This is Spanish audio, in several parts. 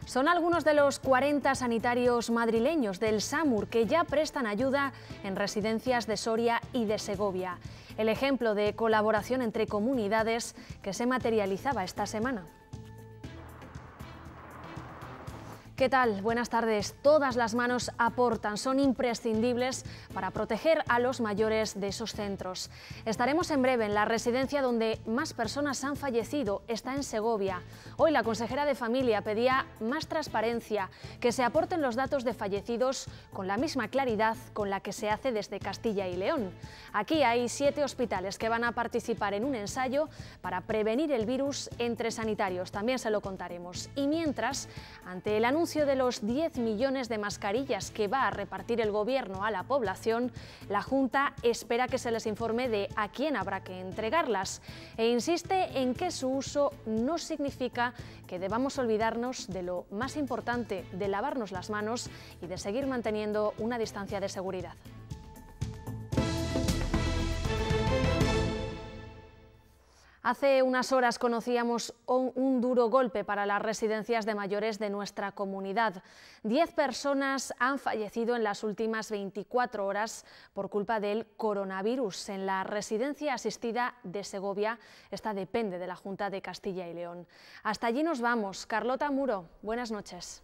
Son algunos de los 40 sanitarios madrileños del SAMUR que ya prestan ayuda en residencias de Soria y de Segovia. El ejemplo de colaboración entre comunidades que se materializaba esta semana. ¿Qué tal? Buenas tardes. Todas las manos aportan, son imprescindibles para proteger a los mayores de esos centros. Estaremos en breve en la residencia donde más personas han fallecido, está en Segovia. Hoy la consejera de Familia pedía más transparencia, que se aporten los datos de fallecidos con la misma claridad con la que se hace desde Castilla y León. Aquí hay 7 hospitales que van a participar en un ensayo para prevenir el virus entre sanitarios, también se lo contaremos. Y mientras, ante el anuncio de los 10 millones de mascarillas que va a repartir el Gobierno a la población, la Junta espera que se les informe de a quién habrá que entregarlas e insiste en que su uso no significa que debamos olvidarnos de lo más importante, de lavarnos las manos y de seguir manteniendo una distancia de seguridad. Hace unas horas conocíamos un duro golpe para las residencias de mayores de nuestra comunidad. 10 personas han fallecido en las últimas 24 horas por culpa del coronavirus. En la residencia asistida de Segovia, esta depende de la Junta de Castilla y León. Hasta allí nos vamos. Carlota Muro, buenas noches.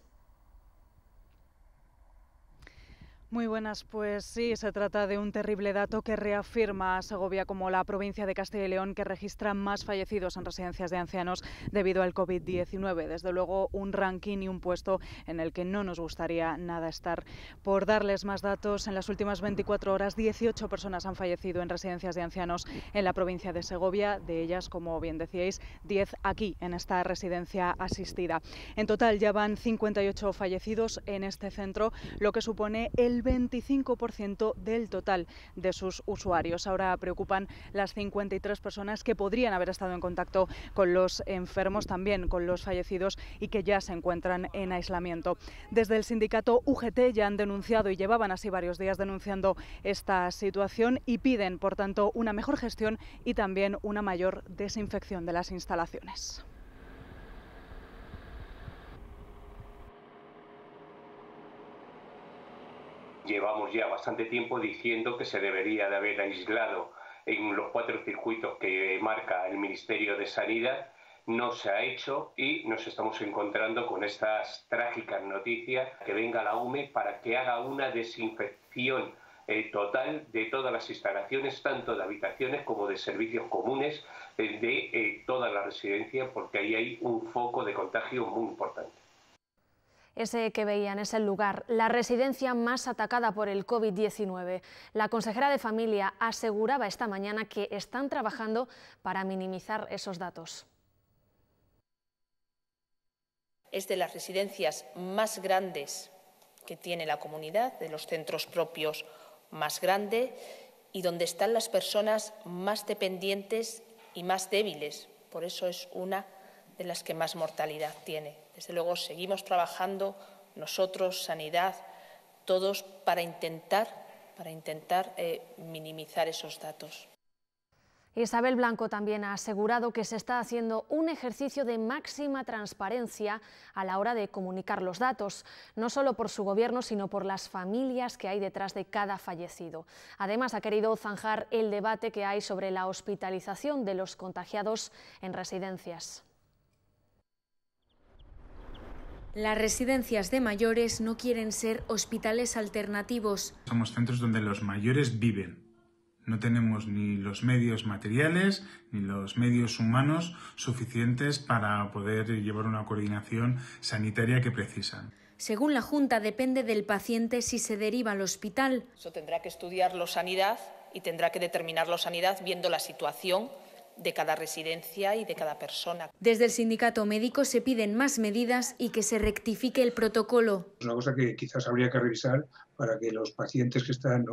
Muy buenas, pues sí, se trata de un terrible dato que reafirma a Segovia como la provincia de Castilla y León que registra más fallecidos en residencias de ancianos debido al COVID-19. Desde luego un ranking y un puesto en el que no nos gustaría nada estar. Por darles más datos, en las últimas 24 horas 18 personas han fallecido en residencias de ancianos en la provincia de Segovia, de ellas, como bien decíais, 10 aquí en esta residencia asistida. En total ya van 58 fallecidos en este centro, lo que supone el 25% del total de sus usuarios. Ahora preocupan las 53 personas que podrían haber estado en contacto con los enfermos, también con los fallecidos y que ya se encuentran en aislamiento. Desde el sindicato UGT ya han denunciado y llevaban así varios días denunciando esta situación y piden, por tanto, una mejor gestión y también una mayor desinfección de las instalaciones. Llevamos ya bastante tiempo diciendo que se debería de haber aislado en los 4 circuitos que marca el Ministerio de Sanidad. No se ha hecho y nos estamos encontrando con estas trágicas noticias. Que venga la UME para que haga una desinfección total de todas las instalaciones, tanto de habitaciones como de servicios comunes de toda la residencia, porque ahí hay un foco de contagio muy importante. Ese que veían es el lugar, la residencia más atacada por el COVID-19. La consejera de Familia aseguraba esta mañana que están trabajando para minimizar esos datos. Es de las residencias más grandes que tiene la comunidad, de los centros propios más grande y donde están las personas más dependientes y más débiles. Por eso es una de las que más mortalidad tiene. Desde luego seguimos trabajando nosotros, Sanidad, todos para intentar minimizar esos datos. Isabel Blanco también ha asegurado que se está haciendo un ejercicio de máxima transparencia a la hora de comunicar los datos, no solo por su gobierno, sino por las familias que hay detrás de cada fallecido. Además, ha querido zanjar el debate que hay sobre la hospitalización de los contagiados en residencias. Las residencias de mayores no quieren ser hospitales alternativos. Somos centros donde los mayores viven. No tenemos ni los medios materiales ni los medios humanos suficientes para poder llevar una coordinación sanitaria que precisan. Según la Junta, depende del paciente si se deriva al hospital. Eso tendrá que estudiarlo Sanidad y tendrá que determinarlo Sanidad viendo la situación de cada residencia y de cada persona. Desde el sindicato médico se piden más medidas y que se rectifique el protocolo. Es una cosa que quizás habría que revisar para que los pacientes que están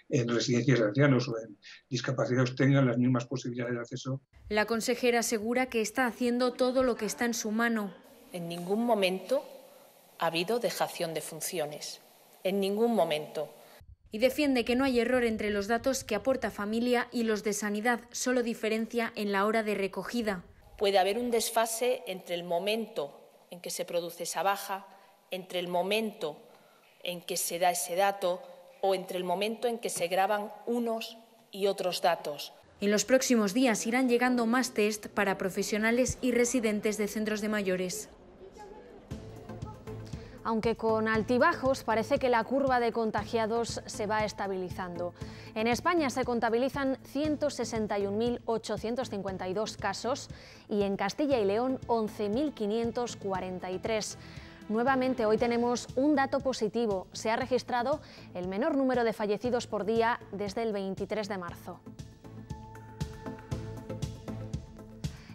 en residencias de ancianos o en discapacitados tengan las mismas posibilidades de acceso. La consejera asegura que está haciendo todo lo que está en su mano. En ningún momento ha habido dejación de funciones. En ningún momento. Y defiende que no hay error entre los datos que aporta Familia y los de Sanidad, solo diferencia en la hora de recogida. Puede haber un desfase entre el momento en que se produce esa baja, entre el momento en que se da ese dato o entre el momento en que se graban unos y otros datos. En los próximos días irán llegando más test para profesionales y residentes de centros de mayores. Aunque con altibajos, parece que la curva de contagiados se va estabilizando. En España se contabilizan 161.852 casos y en Castilla y León 11.543. Nuevamente hoy tenemos un dato positivo. Se ha registrado el menor número de fallecidos por día desde el 23 de marzo.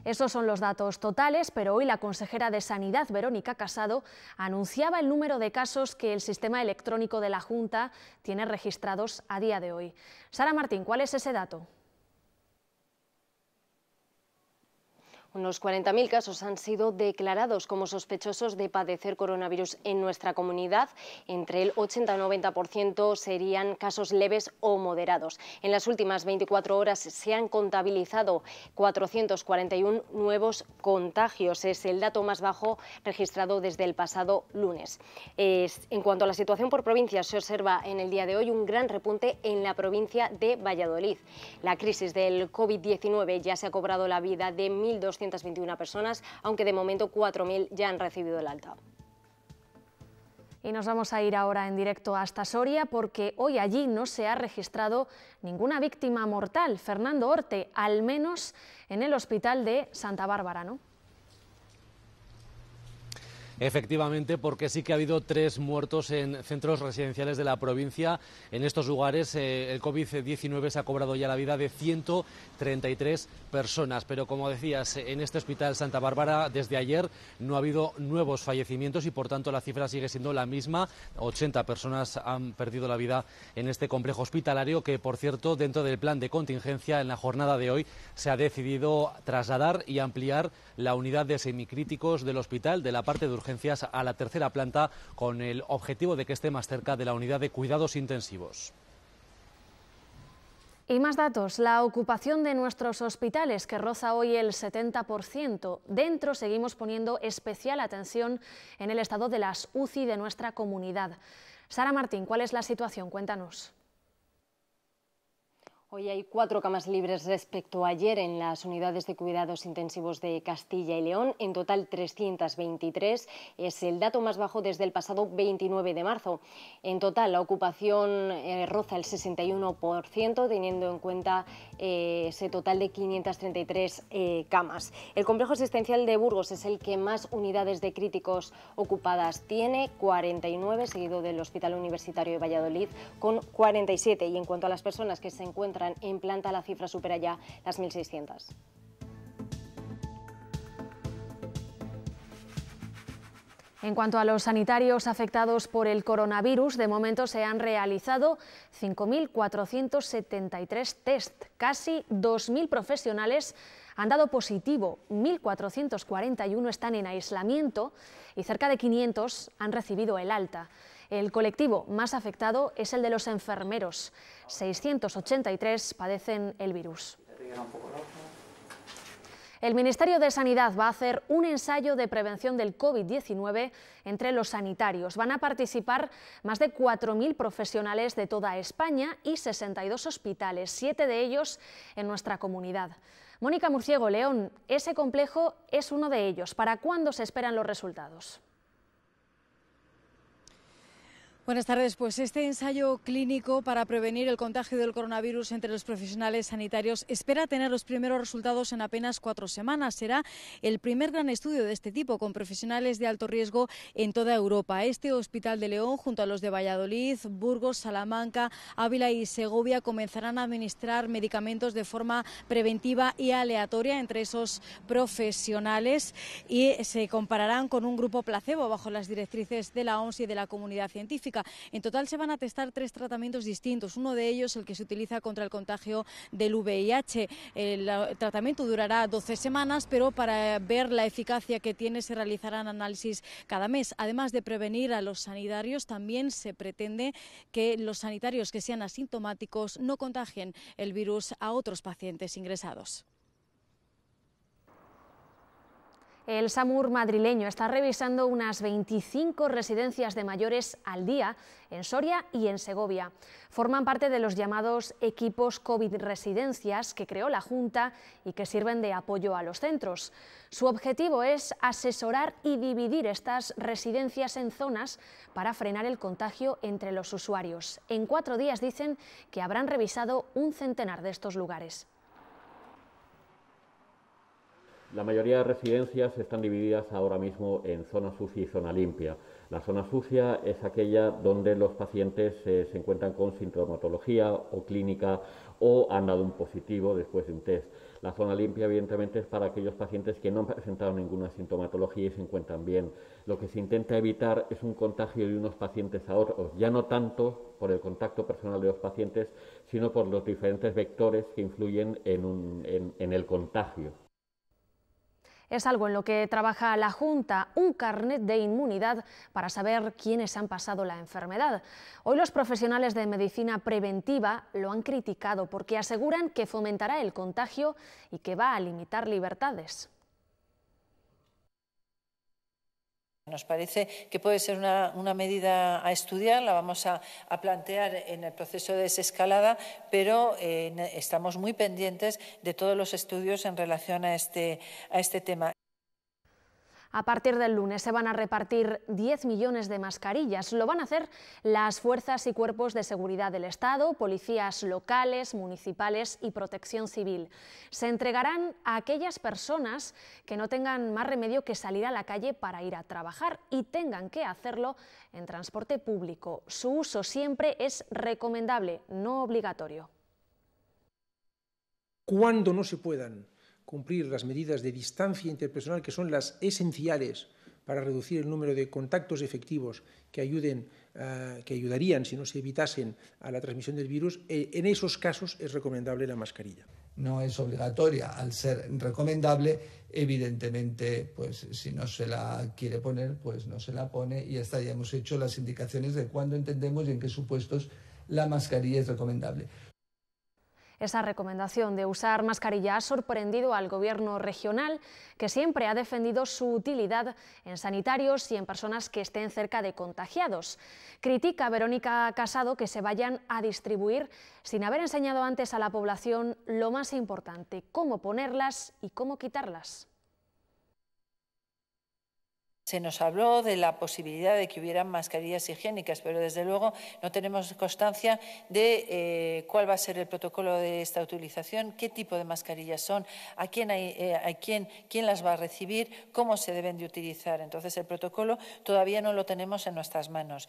Esos son los datos totales, pero hoy la consejera de Sanidad, Verónica Casado, anunciaba el número de casos que el sistema electrónico de la Junta tiene registrados a día de hoy. Sara Martín, ¿cuál es ese dato? Unos 40.000 casos han sido declarados como sospechosos de padecer coronavirus en nuestra comunidad. Entre el 80 y 90% serían casos leves o moderados. En las últimas 24 horas se han contabilizado 441 nuevos contagios. Es el dato más bajo registrado desde el pasado lunes. En cuanto a la situación por provincias, se observa en el día de hoy un gran repunte en la provincia de Valladolid. La crisis del COVID-19 ya se ha cobrado la vida de 1.221 personas, aunque de momento 4.000 ya han recibido el alta. Y nos vamos a ir ahora en directo hasta Soria porque hoy allí no se ha registrado ninguna víctima mortal. Fernando Orte, al menos en el hospital de Santa Bárbara, ¿no? Efectivamente, porque sí que ha habido 3 muertos en centros residenciales de la provincia. En estos lugares el COVID-19 se ha cobrado ya la vida de 133 personas. Pero como decías, en este hospital Santa Bárbara desde ayer no ha habido nuevos fallecimientos y por tanto la cifra sigue siendo la misma. 80 personas han perdido la vida en este complejo hospitalario que, por cierto, dentro del plan de contingencia en la jornada de hoy se ha decidido trasladar y ampliar la unidad de semicríticos del hospital de la parte de urgencias a la 3ª planta con el objetivo de que esté más cerca de la unidad de cuidados intensivos. Y más datos, la ocupación de nuestros hospitales que roza hoy el 70%. Dentro seguimos poniendo especial atención en el estado de las UCI de nuestra comunidad. Sara Martín, ¿cuál es la situación? Cuéntanos. Hoy hay 4 camas libres respecto a ayer en las unidades de cuidados intensivos de Castilla y León. En total 323. Es el dato más bajo desde el pasado 29 de marzo. En total la ocupación roza el 61%, teniendo en cuenta ese total de 533 camas. El complejo asistencial de Burgos es el que más unidades de críticos ocupadas tiene, 49, seguido del Hospital Universitario de Valladolid con 47. Y en cuanto a las personas que se encuentran en planta, la cifra supera ya las 1.600. En cuanto a los sanitarios afectados por el coronavirus, de momento se han realizado 5.473 test. Casi 2.000 profesionales han dado positivo, 1.441 están en aislamiento y cerca de 500 han recibido el alta. El colectivo más afectado es el de los enfermeros. 683 padecen el virus. El Ministerio de Sanidad va a hacer un ensayo de prevención del COVID-19 entre los sanitarios. Van a participar más de 4.000 profesionales de toda España y 62 hospitales, 7 de ellos en nuestra comunidad. Mónica Murciego, León, ese complejo es uno de ellos. ¿Para cuándo se esperan los resultados? Buenas tardes. Pues este ensayo clínico para prevenir el contagio del coronavirus entre los profesionales sanitarios espera tener los primeros resultados en apenas 4 semanas. Será el primer gran estudio de este tipo con profesionales de alto riesgo en toda Europa. Este Hospital de León, junto a los de Valladolid, Burgos, Salamanca, Ávila y Segovia, comenzarán a administrar medicamentos de forma preventiva y aleatoria entre esos profesionales y se compararán con un grupo placebo bajo las directrices de la OMS y de la comunidad científica. En total se van a testar 3 tratamientos distintos, uno de ellos el que se utiliza contra el contagio del VIH. El tratamiento durará 12 semanas, pero para ver la eficacia que tiene se realizarán análisis cada mes. Además de prevenir a los sanitarios, también se pretende que los sanitarios que sean asintomáticos no contagien el virus a otros pacientes ingresados. El SAMUR madrileño está revisando unas 25 residencias de mayores al día en Soria y en Segovia. Forman parte de los llamados equipos COVID residencias que creó la Junta y que sirven de apoyo a los centros. Su objetivo es asesorar y dividir estas residencias en zonas para frenar el contagio entre los usuarios. En 4 días dicen que habrán revisado un centenar de estos lugares. La mayoría de residencias están divididas ahora mismo en zona sucia y zona limpia. La zona sucia es aquella donde los pacientes se encuentran con sintomatología o clínica o han dado un positivo después de un test. La zona limpia, evidentemente, es para aquellos pacientes que no han presentado ninguna sintomatología y se encuentran bien. Lo que se intenta evitar es un contagio de unos pacientes a otros, ya no tanto por el contacto personal de los pacientes, sino por los diferentes vectores que influyen en el contagio. Es algo en lo que trabaja la Junta, un carnet de inmunidad para saber quiénes han pasado la enfermedad. Hoy los profesionales de medicina preventiva lo han criticado porque aseguran que fomentará el contagio y que va a limitar libertades. Nos parece que puede ser una medida a estudiar, la vamos a plantear en el proceso de desescalada, pero estamos muy pendientes de todos los estudios en relación a este tema. A partir del lunes se van a repartir 10 millones de mascarillas. Lo van a hacer las fuerzas y cuerpos de seguridad del Estado, policías locales, municipales y protección civil. Se entregarán a aquellas personas que no tengan más remedio que salir a la calle para ir a trabajar y tengan que hacerlo en transporte público. Su uso siempre es recomendable, no obligatorio. Cuando no se puedan cumplir las medidas de distancia interpersonal, que son las esenciales para reducir el número de contactos efectivos que ayudarían, si no se evitasen, a la transmisión del virus, en esos casos es recomendable la mascarilla. No es obligatoria, al ser recomendable, evidentemente, pues si no se la quiere poner, pues no se la pone y hasta ya hemos hecho las indicaciones de cuándo entendemos y en qué supuestos la mascarilla es recomendable. Esa recomendación de usar mascarilla ha sorprendido al Gobierno regional, que siempre ha defendido su utilidad en sanitarios y en personas que estén cerca de contagiados. Critica Verónica Casado que se vayan a distribuir sin haber enseñado antes a la población lo más importante, cómo ponerlas y cómo quitarlas. Se nos habló de la posibilidad de que hubieran mascarillas higiénicas, pero desde luego no tenemos constancia de cuál va a ser el protocolo de esta utilización, qué tipo de mascarillas son, quién las va a recibir, cómo se deben de utilizar. Entonces, el protocolo todavía no lo tenemos en nuestras manos.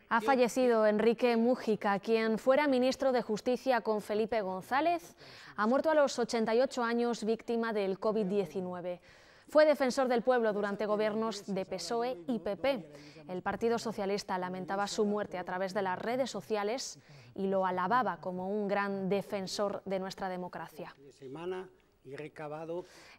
Ha fallecido Enrique Mújica, quien fuera ministro de Justicia con Felipe González. Ha muerto a los 88 años víctima del COVID-19. Fue defensor del pueblo durante gobiernos de PSOE y PP. El Partido Socialista lamentaba su muerte a través de las redes sociales y lo alababa como un gran defensor de nuestra democracia.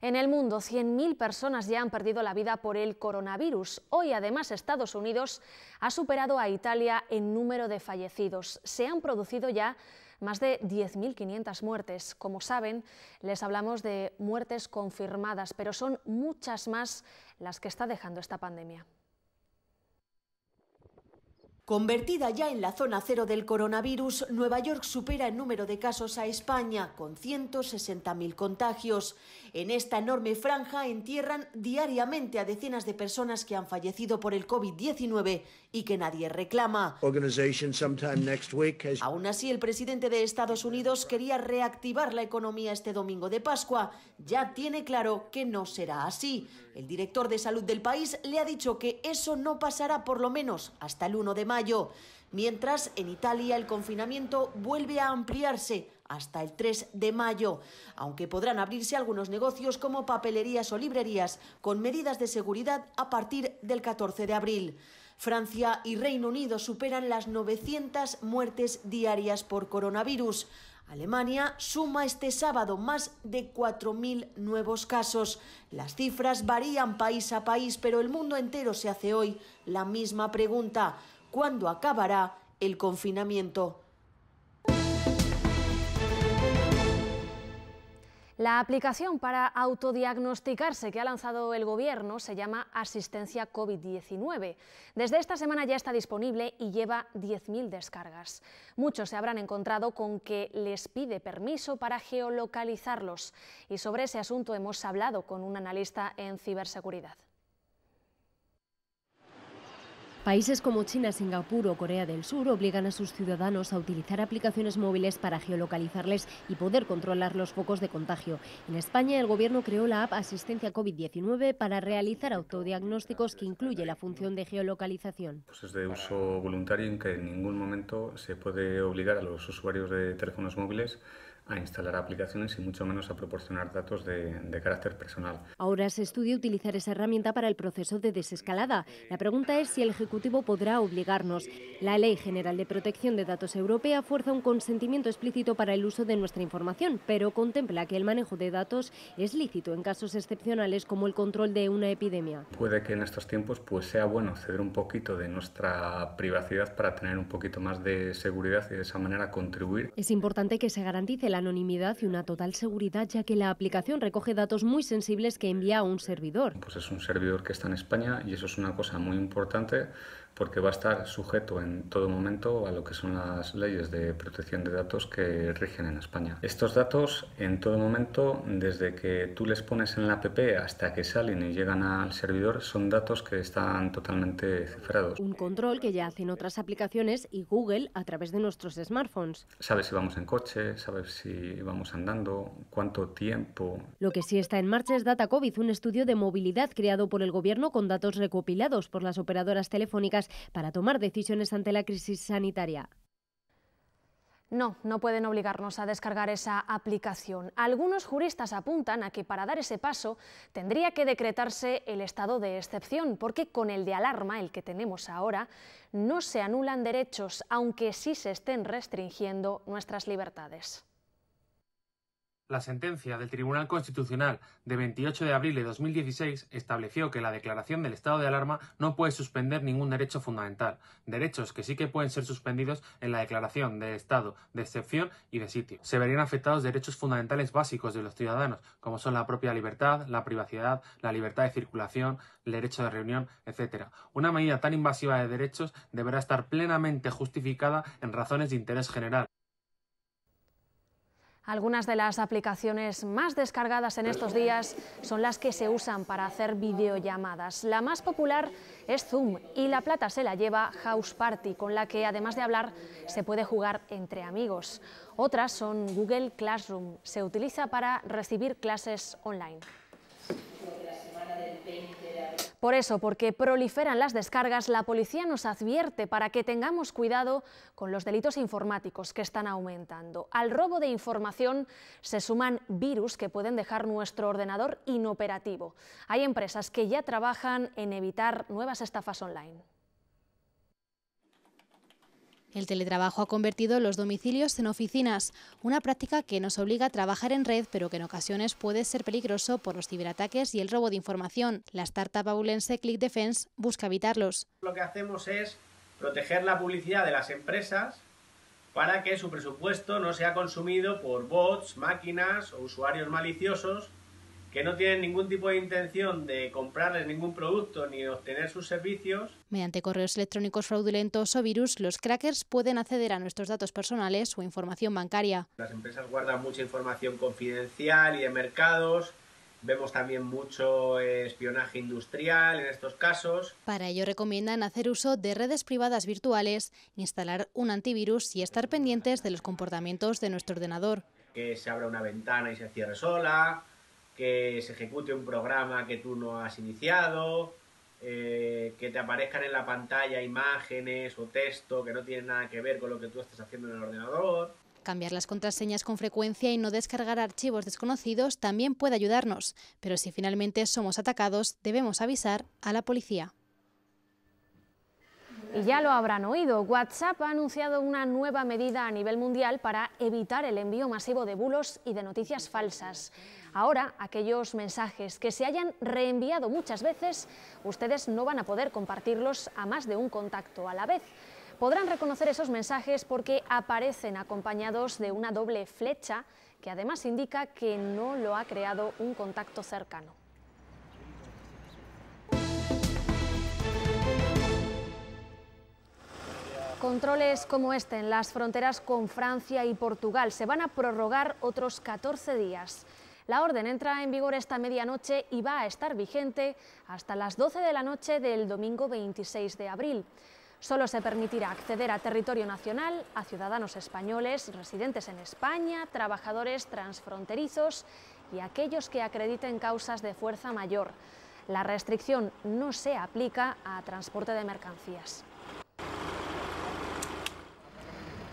En el mundo, 100.000 personas ya han perdido la vida por el coronavirus. Hoy, además, Estados Unidos ha superado a Italia en número de fallecidos. Se han producido ya más de 10.500 muertes. Como saben, les hablamos de muertes confirmadas, pero son muchas más las que está dejando esta pandemia. Convertida ya en la zona cero del coronavirus, Nueva York supera en número de casos a España, con 160.000 contagios. En esta enorme franja entierran diariamente a decenas de personas que han fallecido por el COVID-19 y que nadie reclama. Aún así, el presidente de Estados Unidos quería reactivar la economía este domingo de Pascua. Ya tiene claro que no será así. El director de salud del país le ha dicho que eso no pasará por lo menos hasta el 1 de mayo. Mientras, en Italia el confinamiento vuelve a ampliarse hasta el 3 de mayo, aunque podrán abrirse algunos negocios como papelerías o librerías con medidas de seguridad a partir del 14 de abril. Francia y Reino Unido superan las 900 muertes diarias por coronavirus. Alemania suma este sábado más de 4.000 nuevos casos. Las cifras varían país a país, pero el mundo entero se hace hoy la misma pregunta: ¿cuándo acabará el confinamiento? La aplicación para autodiagnosticarse que ha lanzado el Gobierno se llama Asistencia COVID-19. Desde esta semana ya está disponible y lleva 10.000 descargas. Muchos se habrán encontrado con que les pide permiso para geolocalizarlos. Y sobre ese asunto hemos hablado con un analista en ciberseguridad. Países como China, Singapur o Corea del Sur obligan a sus ciudadanos a utilizar aplicaciones móviles para geolocalizarles y poder controlar los focos de contagio. En España, el Gobierno creó la app Asistencia COVID-19 para realizar autodiagnósticos que incluye la función de geolocalización. Pues es de uso voluntario en que en ningún momento se puede obligar a los usuarios de teléfonos móviles a instalar aplicaciones y mucho menos a proporcionar datos de carácter personal. Ahora se estudia utilizar esa herramienta para el proceso de desescalada. La pregunta es si el Ejecutivo podrá obligarnos. La Ley General de Protección de Datos Europea fuerza un consentimiento explícito para el uso de nuestra información, pero contempla que el manejo de datos es lícito en casos excepcionales como el control de una epidemia. Puede que en estos tiempos sea bueno ceder un poquito de nuestra privacidad para tener un poquito más de seguridad y de esa manera contribuir. Es importante que se garantice la anonimidad y una total seguridad, ya que la aplicación recoge datos muy sensibles que envía a un servidor. Pues es un servidor que está en España y eso es una cosa muy importante porque va a estar sujeto en todo momento a lo que son las leyes de protección de datos que rigen en España. Estos datos en todo momento, desde que tú les pones en la app hasta que salen y llegan al servidor, son datos que están totalmente cifrados. Un control que ya hacen otras aplicaciones y Google a través de nuestros smartphones. Sabes si vamos en coche, sabes si vamos andando, cuánto tiempo. Lo que sí está en marcha es DataCovid, un estudio de movilidad creado por el Gobierno con datos recopilados por las operadoras telefónicas para tomar decisiones ante la crisis sanitaria. No pueden obligarnos a descargar esa aplicación. Algunos juristas apuntan a que para dar ese paso tendría que decretarse el estado de excepción, porque con el de alarma, el que tenemos ahora, no se anulan derechos, aunque sí se estén restringiendo nuestras libertades. La sentencia del Tribunal Constitucional de 28 de abril de 2016 estableció que la declaración del estado de alarma no puede suspender ningún derecho fundamental, derechos que sí que pueden ser suspendidos en la declaración de estado de excepción y de sitio. Se verían afectados derechos fundamentales básicos de los ciudadanos, como son la propia libertad, la privacidad, la libertad de circulación, el derecho de reunión, etc. Una medida tan invasiva de derechos deberá estar plenamente justificada en razones de interés general. Algunas de las aplicaciones más descargadas en estos días son las que se usan para hacer videollamadas. La más popular es Zoom y la plata se la lleva House Party, con la que además de hablar se puede jugar entre amigos. Otras son Google Classroom, se utiliza para recibir clases online. Por eso, porque proliferan las descargas, la policía nos advierte para que tengamos cuidado con los delitos informáticos que están aumentando. Al robo de información se suman virus que pueden dejar nuestro ordenador inoperativo. Hay empresas que ya trabajan en evitar nuevas estafas online. El teletrabajo ha convertido los domicilios en oficinas, una práctica que nos obliga a trabajar en red, pero que en ocasiones puede ser peligroso por los ciberataques y el robo de información. La startup abulense Click Defense busca evitarlos. Lo que hacemos es proteger la publicidad de las empresas para que su presupuesto no sea consumido por bots, máquinas o usuarios maliciosos que no tienen ningún tipo de intención de comprarles ningún producto ni de obtener sus servicios. Mediante correos electrónicos fraudulentos o virus, los crackers pueden acceder a nuestros datos personales o información bancaria. Las empresas guardan mucha información confidencial y de mercados. Vemos también mucho espionaje industrial en estos casos. Para ello recomiendan hacer uso de redes privadas virtuales, instalar un antivirus y estar pendientes de los comportamientos de nuestro ordenador. Que se abra una ventana y se cierre sola, que se ejecute un programa que tú no has iniciado, que te aparezcan en la pantalla imágenes o texto que no tienen nada que ver con lo que tú estás haciendo en el ordenador. Cambiar las contraseñas con frecuencia y no descargar archivos desconocidos también puede ayudarnos, pero si finalmente somos atacados, debemos avisar a la policía. Y ya lo habrán oído, WhatsApp ha anunciado una nueva medida a nivel mundial para evitar el envío masivo de bulos y de noticias falsas. Ahora, aquellos mensajes que se hayan reenviado muchas veces, ustedes no van a poder compartirlos a más de un contacto a la vez. Podrán reconocer esos mensajes porque aparecen acompañados de una doble flecha que además indica que no lo ha creado un contacto cercano. Controles como este en las fronteras con Francia y Portugal se van a prorrogar otros 14 días. La orden entra en vigor esta medianoche y va a estar vigente hasta las 12 de la noche del domingo 26 de abril. Solo se permitirá acceder a territorio nacional a ciudadanos españoles residentes en España, trabajadores transfronterizos y aquellos que acrediten causas de fuerza mayor. La restricción no se aplica a transporte de mercancías.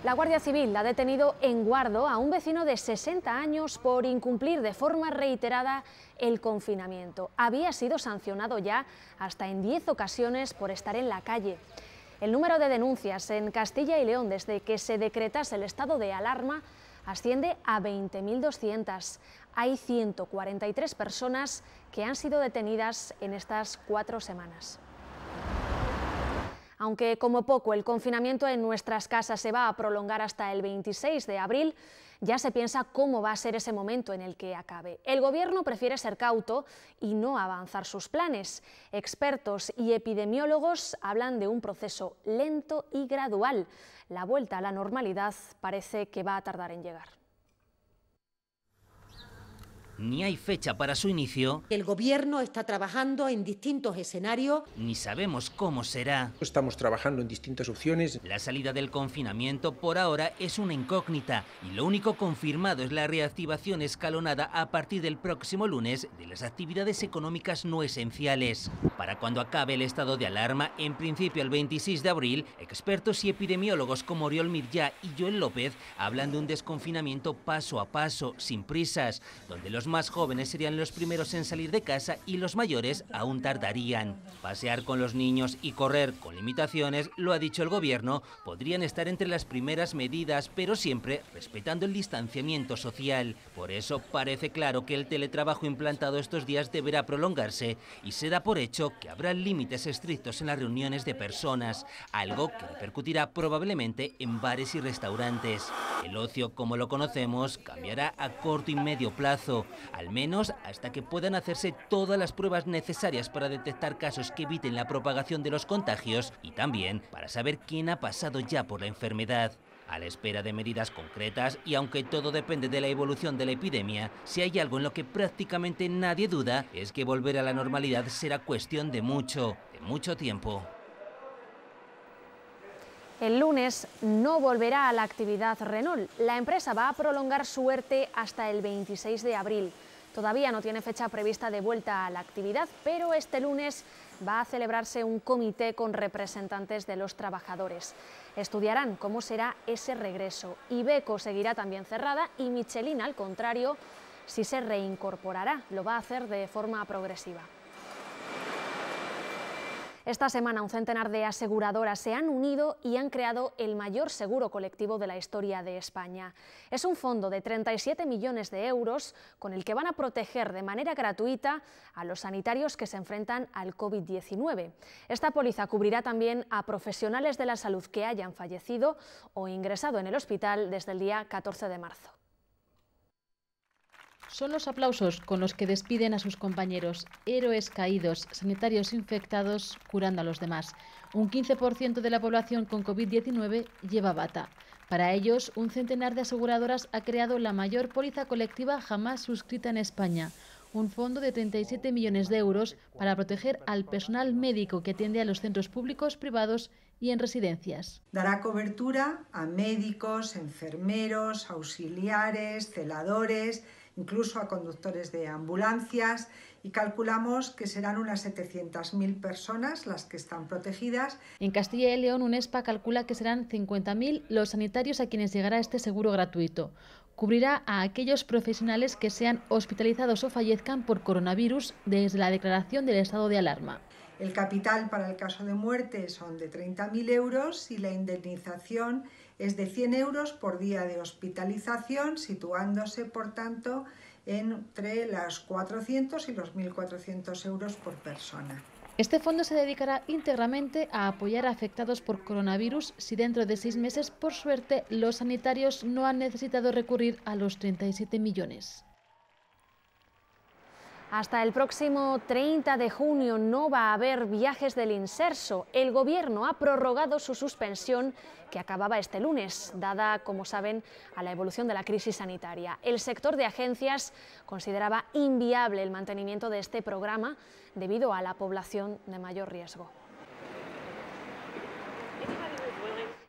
La Guardia Civil ha detenido en Guardo a un vecino de 60 años por incumplir de forma reiterada el confinamiento. Había sido sancionado ya hasta en 10 ocasiones por estar en la calle. El número de denuncias en Castilla y León desde que se decretase el estado de alarma asciende a 20.200. Hay 143 personas que han sido detenidas en estas 4 semanas. Aunque como poco el confinamiento en nuestras casas se va a prolongar hasta el 26 de abril, ya se piensa cómo va a ser ese momento en el que acabe. El Gobierno prefiere ser cauto y no avanzar sus planes. Expertos y epidemiólogos hablan de un proceso lento y gradual. La vuelta a la normalidad parece que va a tardar en llegar. Ni hay fecha para su inicio. El Gobierno está trabajando en distintos escenarios. Ni sabemos cómo será. Estamos trabajando en distintas opciones. La salida del confinamiento por ahora es una incógnita y lo único confirmado es la reactivación escalonada a partir del próximo lunes de las actividades económicas no esenciales. Para cuando acabe el estado de alarma, en principio el 26 de abril, expertos y epidemiólogos como Oriol Mirllà y Joel López hablan de un desconfinamiento paso a paso, sin prisas, donde los más jóvenes serían los primeros en salir de casa y los mayores aún tardarían. Pasear con los niños y correr con limitaciones, lo ha dicho el Gobierno, podrían estar entre las primeras medidas, pero siempre respetando el distanciamiento social. Por eso parece claro que el teletrabajo implantado estos días deberá prolongarse y se da por hecho que habrá límites estrictos en las reuniones de personas, algo que repercutirá probablemente en bares y restaurantes. El ocio, como lo conocemos, cambiará a corto y medio plazo, al menos hasta que puedan hacerse todas las pruebas necesarias para detectar casos que eviten la propagación de los contagios y también para saber quién ha pasado ya por la enfermedad. A la espera de medidas concretas y aunque todo depende de la evolución de la epidemia, si hay algo en lo que prácticamente nadie duda es que volver a la normalidad será cuestión de mucho tiempo. El lunes no volverá a la actividad Renault. La empresa va a prolongar su ERTE hasta el 26 de abril. Todavía no tiene fecha prevista de vuelta a la actividad, pero este lunes va a celebrarse un comité con representantes de los trabajadores. Estudiarán cómo será ese regreso. Iveco seguirá también cerrada y Michelin, al contrario, sí se reincorporará. Lo va a hacer de forma progresiva. Esta semana un centenar de aseguradoras se han unido y han creado el mayor seguro colectivo de la historia de España. Es un fondo de 37 millones de euros con el que van a proteger de manera gratuita a los sanitarios que se enfrentan al COVID-19. Esta póliza cubrirá también a profesionales de la salud que hayan fallecido o ingresado en el hospital desde el día 14 de marzo. Son los aplausos con los que despiden a sus compañeros, héroes caídos, sanitarios infectados, curando a los demás. Un 15% de la población con COVID-19 lleva bata. Para ellos, un centenar de aseguradoras ha creado la mayor póliza colectiva jamás suscrita en España. Un fondo de 37 millones de euros para proteger al personal médico que atiende a los centros públicos, privados y en residencias. Dará cobertura a médicos, enfermeros, auxiliares, celadores, incluso a conductores de ambulancias, y calculamos que serán unas 700.000 personas las que están protegidas. En Castilla y León, UNESPA calcula que serán 50.000 los sanitarios a quienes llegará este seguro gratuito. Cubrirá a aquellos profesionales que sean hospitalizados o fallezcan por coronavirus desde la declaración del estado de alarma. El capital para el caso de muerte son de 30.000 euros y la indemnización es de 100 euros por día de hospitalización, situándose, por tanto, entre los 400 y los 1.400 euros por persona. Este fondo se dedicará íntegramente a apoyar a afectados por coronavirus si dentro de 6 meses, por suerte, los sanitarios no han necesitado recurrir a los 37 millones. Hasta el próximo 30 de junio no va a haber viajes del Inserso. El Gobierno ha prorrogado su suspensión que acababa este lunes, dada, como saben, a la evolución de la crisis sanitaria. El sector de agencias consideraba inviable el mantenimiento de este programa debido a la población de mayor riesgo.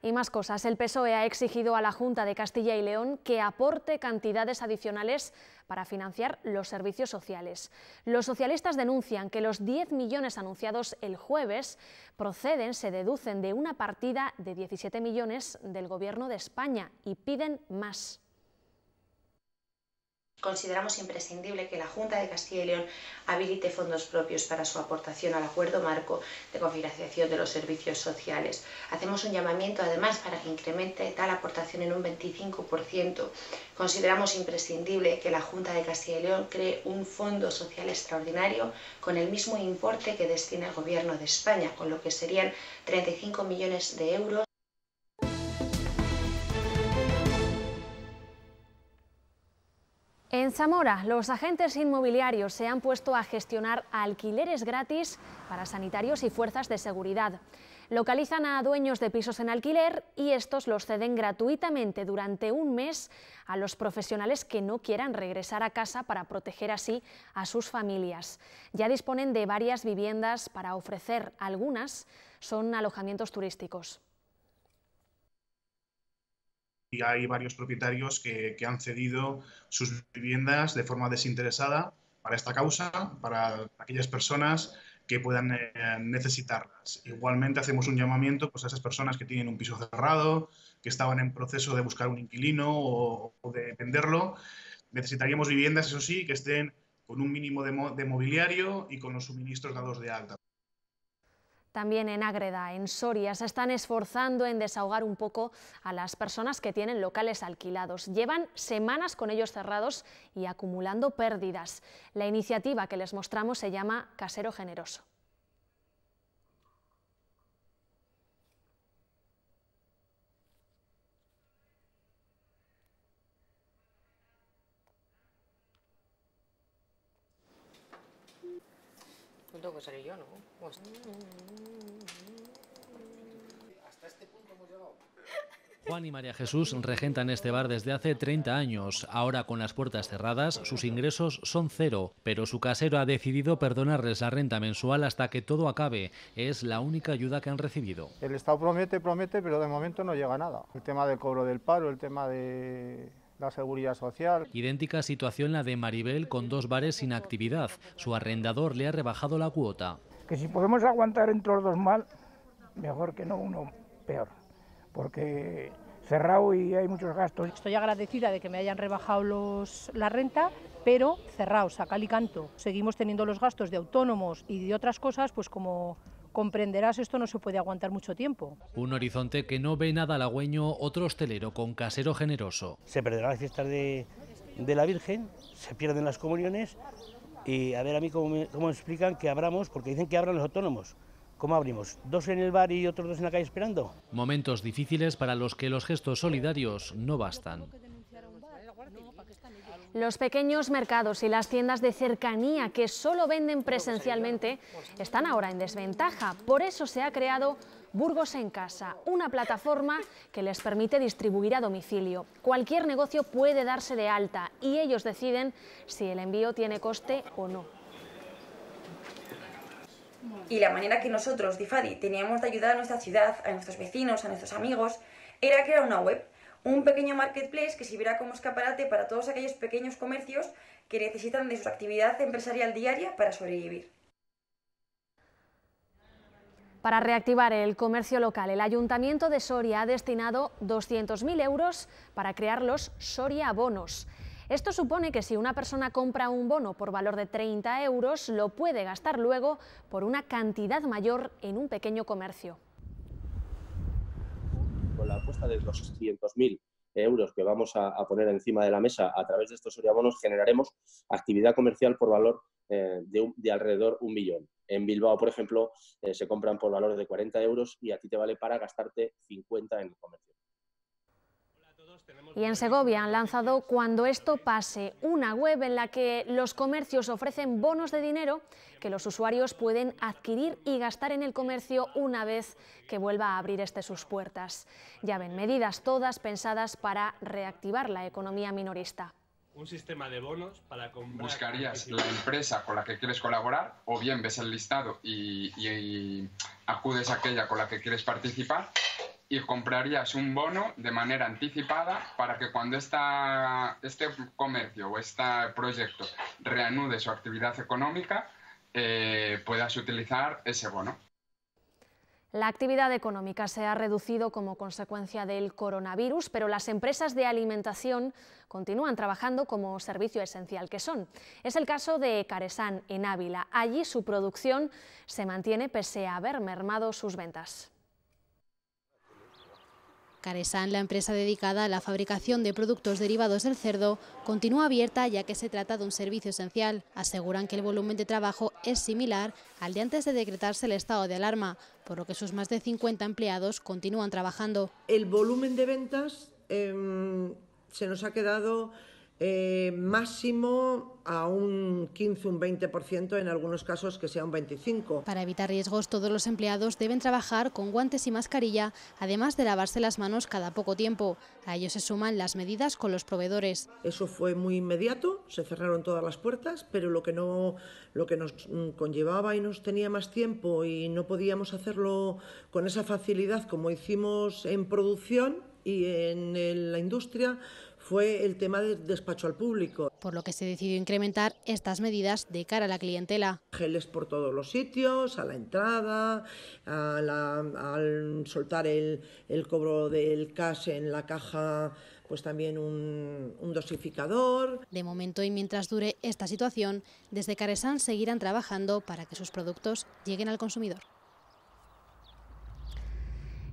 Y más cosas. El PSOE ha exigido a la Junta de Castilla y León que aporte cantidades adicionales para financiar los servicios sociales. Los socialistas denuncian que los 10 millones anunciados el jueves se deducen de una partida de 17 millones del Gobierno de España y piden más. Consideramos imprescindible que la Junta de Castilla y León habilite fondos propios para su aportación al acuerdo marco de confinanciación de los servicios sociales. Hacemos un llamamiento además para que incremente tal aportación en un 25%. Consideramos imprescindible que la Junta de Castilla y León cree un fondo social extraordinario con el mismo importe que destina el Gobierno de España, con lo que serían 35 millones de euros. En Zamora, los agentes inmobiliarios se han puesto a gestionar alquileres gratis para sanitarios y fuerzas de seguridad. Localizan a dueños de pisos en alquiler y estos los ceden gratuitamente durante un mes a los profesionales que no quieran regresar a casa para proteger así a sus familias. Ya disponen de varias viviendas para ofrecer, algunas son alojamientos turísticos. Y hay varios propietarios que han cedido sus viviendas de forma desinteresada para esta causa, para aquellas personas que puedan necesitarlas. Igualmente hacemos un llamamiento pues, a esas personas que tienen un piso cerrado, que estaban en proceso de buscar un inquilino o de venderlo. Necesitaríamos viviendas, eso sí, que estén con un mínimo de mobiliario y con los suministros dados de alta. También en Ágreda, en Soria, se están esforzando en desahogar un poco a las personas que tienen locales alquilados. Llevan semanas con ellos cerrados y acumulando pérdidas. La iniciativa que les mostramos se llama Casero Generoso. Tengo que salir yo, ¿no? Hasta este punto hemos llegado. Juan y María Jesús regentan este bar desde hace 30 años. Ahora, con las puertas cerradas, sus ingresos son cero, pero su casero ha decidido perdonarles la renta mensual hasta que todo acabe. Es la única ayuda que han recibido. El Estado promete, pero de momento no llega nada. El tema del cobro del paro, el tema de la seguridad social. Idéntica situación la de Maribel, con 2 bares sin actividad. Su arrendador le ha rebajado la cuota. Que si podemos aguantar entre los dos mal, mejor que no uno peor, porque cerrado y hay muchos gastos. Estoy agradecida de que me hayan rebajado la renta, pero cerrados a cal y canto. Seguimos teniendo los gastos de autónomos y de otras cosas, pues como comprenderás, esto no se puede aguantar mucho tiempo. Un horizonte que no ve nada halagüeño, otro hostelero con Casero Generoso. Se perderán las fiestas de la Virgen, se pierden las comuniones y a ver a mí cómo me explican que abramos, porque dicen que abran los autónomos. ¿Cómo abrimos? ¿2 en el bar y otros 2 en la calle esperando? Momentos difíciles para los que los gestos solidarios no bastan. Los pequeños mercados y las tiendas de cercanía que solo venden presencialmente están ahora en desventaja. Por eso se ha creado Burgos en Casa, una plataforma que les permite distribuir a domicilio. Cualquier negocio puede darse de alta y ellos deciden si el envío tiene coste o no. Y la manera que nosotros, Difadi, teníamos de ayudar a nuestra ciudad, a nuestros vecinos, a nuestros amigos, era crear una web, un pequeño marketplace que sirviera como escaparate para todos aquellos pequeños comercios que necesitan de su actividad empresarial diaria para sobrevivir. Para reactivar el comercio local, el Ayuntamiento de Soria ha destinado 200.000 euros para crear los Soria Bonos. Esto supone que si una persona compra un bono por valor de 30 euros, lo puede gastar luego por una cantidad mayor en un pequeño comercio. Con la apuesta de los 200.000 euros que vamos a poner encima de la mesa a través de estos Soria Bonos, generaremos actividad comercial por valor de alrededor 1 millón. En Bilbao, por ejemplo, se compran por valor de 40 euros y a ti te vale para gastarte 50 en el comercio. Y en Segovia han lanzado Cuando esto pase, una web en la que los comercios ofrecen bonos de dinero que los usuarios pueden adquirir y gastar en el comercio una vez que vuelva a abrir sus puertas. Ya ven, medidas todas pensadas para reactivar la economía minorista. Un sistema de bonos para comprar... Buscarías la empresa con la que quieres colaborar, o bien ves el listado y acudes a aquella con la que quieres participar, y comprarías un bono de manera anticipada para que cuando este comercio o este proyecto reanude su actividad económica, puedas utilizar ese bono. La actividad económica se ha reducido como consecuencia del coronavirus, pero las empresas de alimentación continúan trabajando como servicio esencial que son. Es el caso de Caresán, en Ávila. Allí su producción se mantiene pese a haber mermado sus ventas. Caresán, la empresa dedicada a la fabricación de productos derivados del cerdo, continúa abierta ya que se trata de un servicio esencial. Aseguran que el volumen de trabajo es similar al de antes de decretarse el estado de alarma, por lo que sus más de 50 empleados continúan trabajando. El volumen de ventas se nos ha quedado máximo a un 15, un 20%, en algunos casos que sea un 25%. Para evitar riesgos, todos los empleados deben trabajar con guantes y mascarilla, además de lavarse las manos cada poco tiempo. A ello se suman las medidas con los proveedores. Eso fue muy inmediato, se cerraron todas las puertas, pero lo que nos conllevaba y nos tenía más tiempo y no podíamos hacerlo con esa facilidad como hicimos en producción y en la industria, fue el tema del despacho al público. Por lo que se decidió incrementar estas medidas de cara a la clientela. Geles por todos los sitios, a la entrada, al soltar el cobro del cash en la caja, pues también un dosificador. De momento y mientras dure esta situación, desde Caresán seguirán trabajando para que sus productos lleguen al consumidor.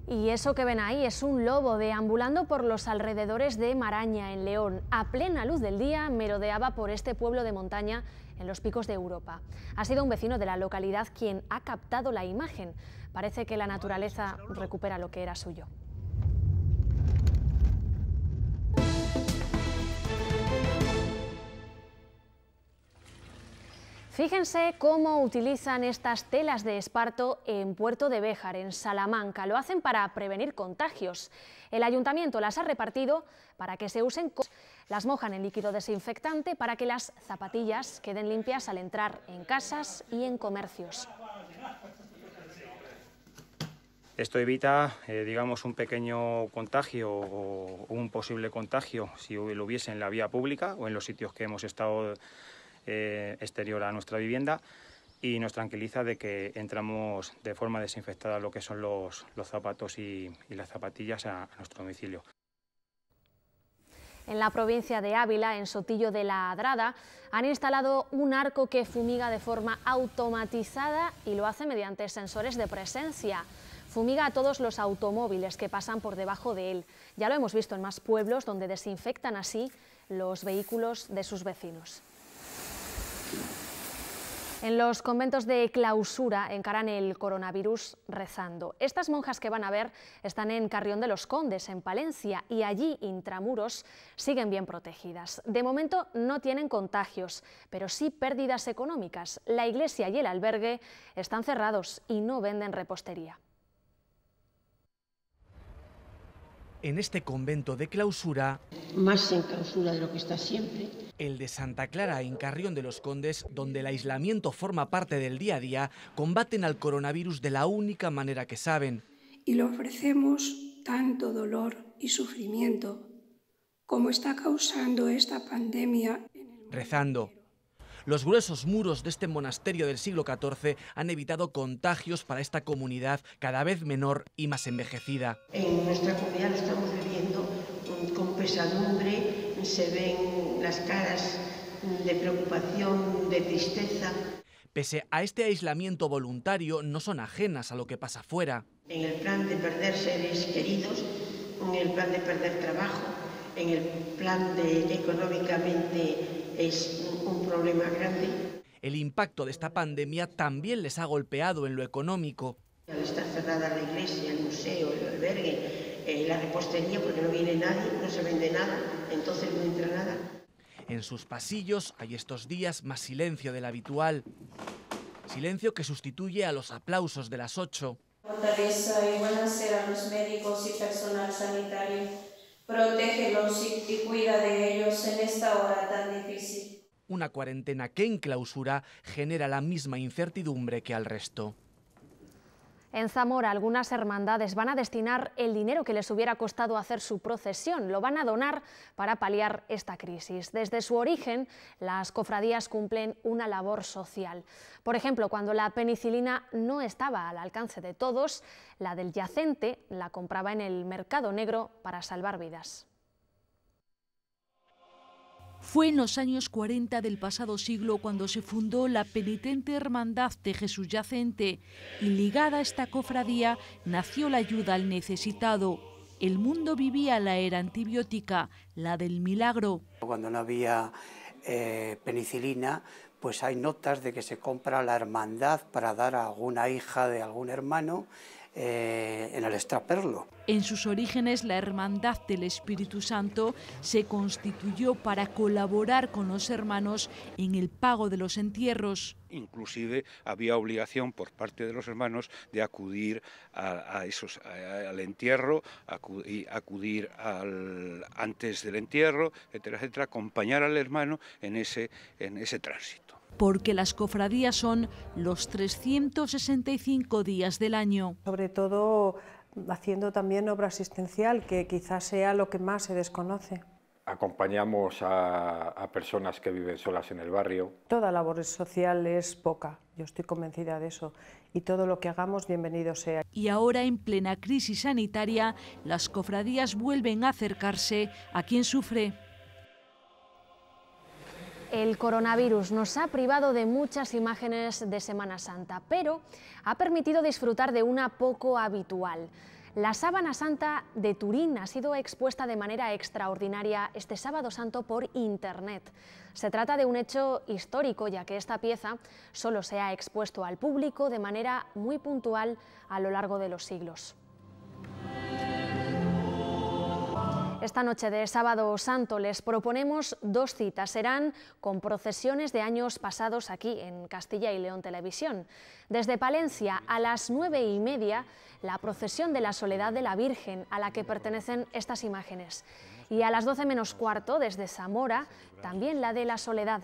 Y eso que ven ahí es un lobo deambulando por los alrededores de Maraña, en León. A plena luz del día merodeaba por este pueblo de montaña en los picos de Europa. Ha sido un vecino de la localidad quien ha captado la imagen. Parece que la naturaleza recupera lo que era suyo. Fíjense cómo utilizan estas telas de esparto en Puerto de Béjar, en Salamanca. Lo hacen para prevenir contagios. El ayuntamiento las ha repartido para que se usen. Las mojan en líquido desinfectante para que las zapatillas queden limpias al entrar en casas y en comercios. Esto evita, digamos, un pequeño contagio o un posible contagio si lo hubiese en la vía pública o en los sitios que hemos estado exterior a nuestra vivienda, y nos tranquiliza de que entramos de forma desinfectada lo que son los zapatos y las zapatillas a nuestro domicilio. En la provincia de Ávila, en Sotillo de la Adrada, han instalado un arco que fumiga de forma automatizada y lo hace mediante sensores de presencia. Fumiga a todos los automóviles que pasan por debajo de él. Ya lo hemos visto en más pueblos donde desinfectan así los vehículos de sus vecinos. En los conventos de clausura encaran el coronavirus rezando. Estas monjas que van a ver están en Carrión de los Condes, en Palencia, y allí, intramuros, siguen bien protegidas. De momento no tienen contagios, pero sí pérdidas económicas. La iglesia y el albergue están cerrados y no venden repostería. En este convento de clausura, más en clausura de lo que está siempre, el de Santa Clara en Carrión de los Condes, donde el aislamiento forma parte del día a día, combaten al coronavirus de la única manera que saben. Y le ofrecemos tanto dolor y sufrimiento como está causando esta pandemia. Rezando. Los gruesos muros de este monasterio del siglo XIV han evitado contagios para esta comunidad cada vez menor y más envejecida. En nuestra comunidad lo estamos viviendo con pesadumbre, se ven las caras de preocupación, de tristeza. Pese a este aislamiento voluntario, no son ajenas a lo que pasa fuera. En el plan de perder seres queridos, en el plan de perder trabajo, en el plan de económicamente es un problema grande. El impacto de esta pandemia también les ha golpeado en lo económico. Al estar cerrada la iglesia, el museo, el albergue, la repostería, porque no viene nadie, no se vende nada, entonces no entra nada. En sus pasillos hay estos días más silencio del habitual. Silencio que sustituye a los aplausos de las 8. Fortaleza y buenasera a los médicos y personal sanitario. Protégelos y cuida de ellos en esta hora tan difícil. Una cuarentena que en clausura genera la misma incertidumbre que al resto. En Zamora, algunas hermandades van a destinar el dinero que les hubiera costado hacer su procesión. Lo van a donar para paliar esta crisis. Desde su origen, las cofradías cumplen una labor social. Por ejemplo, cuando la penicilina no estaba al alcance de todos, la del yacente la compraba en el mercado negro para salvar vidas. Fue en los años 40 del pasado siglo cuando se fundó la penitente Hermandad de Jesús Yacente y ligada a esta cofradía nació la ayuda al necesitado. El mundo vivía la era antibiótica, la del milagro. Cuando no había penicilina, pues hay notas de que se compra la hermandad para dar a alguna hija de algún hermano en el extraperlo. En sus orígenes, la Hermandad del Espíritu Santo se constituyó para colaborar con los hermanos en el pago de los entierros. Inclusive había obligación por parte de los hermanos de acudir al entierro, acudir antes del entierro, etcétera, etcétera, acompañar al hermano en ese tránsito. Porque las cofradías son los 365 días del año. Sobre todo haciendo también obra asistencial, que quizás sea lo que más se desconoce. Acompañamos a personas que viven solas en el barrio. Toda labor social es poca, yo estoy convencida de eso, y todo lo que hagamos bienvenido sea. Y ahora, en plena crisis sanitaria, las cofradías vuelven a acercarse a quien sufre. El coronavirus nos ha privado de muchas imágenes de Semana Santa, pero ha permitido disfrutar de una poco habitual. La Sábana Santa de Turín ha sido expuesta de manera extraordinaria este Sábado Santo por Internet. Se trata de un hecho histórico, ya que esta pieza solo se ha expuesto al público de manera muy puntual a lo largo de los siglos. Esta noche de Sábado Santo les proponemos dos citas. Serán con procesiones de años pasados aquí en Castilla y León Televisión. Desde Palencia a las 9:30, la procesión de la Soledad de la Virgen, a la que pertenecen estas imágenes. Y a las 12 menos cuarto, desde Zamora, también la de la Soledad.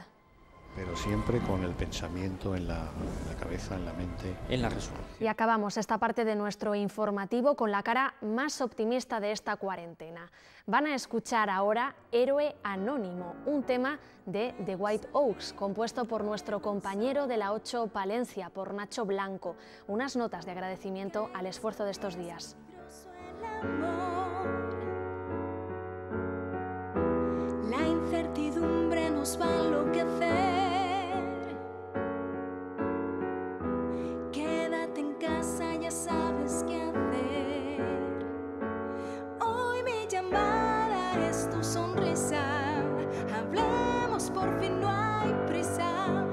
Pero siempre con el pensamiento en la cabeza, en la mente, en la resurrección. Y acabamos esta parte de nuestro informativo con la cara más optimista de esta cuarentena. Van a escuchar ahora Héroe Anónimo, un tema de The White Oaks, compuesto por nuestro compañero de la 8 Palencia, por Nacho Blanco. Unas notas de agradecimiento al esfuerzo de estos días. La incertidumbre nos va a enloquecer. Quédate en casa, ya sabes qué hacer. Hoy mi llamada es tu sonrisa. Hablemos, por fin no hay prisa.